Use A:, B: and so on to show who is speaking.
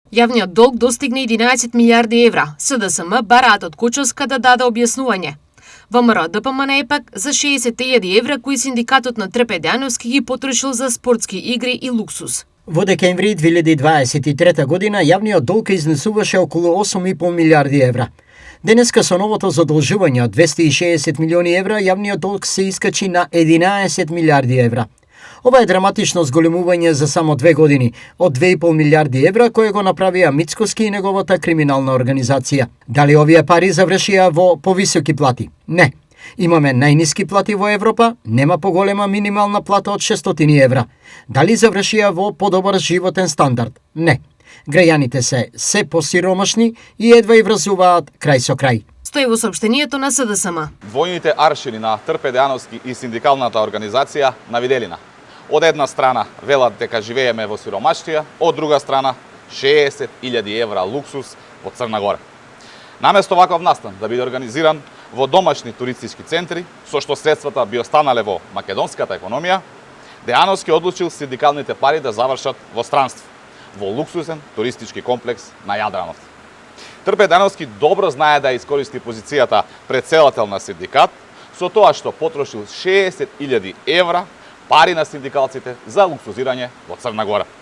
A: Јавниот долг достигна 11 милиарди евра. СДСМ бараат од Кочовска да даде објаснување. ВМРО ДПМН е пак за 60.000 евра кои синдикатот на Трпе Дејановски ги потрошил за спортски игри и луксус.
B: Во декември 2023 година јавниот долг изнесуваше околу 8,5 милиарди евра. Денеска со новото задолжување од 260 милиони евра, јавниот долг се искачи на 11 милиарди евра. Ова е драматично зголемување за само 2 години, од 2,5 милиарди евра кои го направија Мицкоски и неговата криминална организација. Дали овие пари завршија во повисоки плати? Не. Имаме најниски плати во Европа, нема поголема минимална плата од 600 евра. Дали завршија во подобар животен стандард? Не. Граѓаните се посиромашни и едва и врзуваат крај со крај.
A: Стои во соопштението на СДСМ.
C: Војните аршини на Трпе Дејановски и синдикалната организација на Виделина. Од една страна велат дека живееме во сиромаштија, од друга страна 60.000 евра луксус во Црна Гора. Наместо ваков настан да биде организиран во домашни туристички центри, со што средствата би останале во македонската економија, Дејановски одлучил синдикалните пари да завршат во странство, во луксузен туристички комплекс на Јадранот. Трпе Дејановски добро знае да искористи позицијата претседател на синдикат со тоа што потрошил 60.000 евра пари на синдикалците за луксузирање во Црна Гора.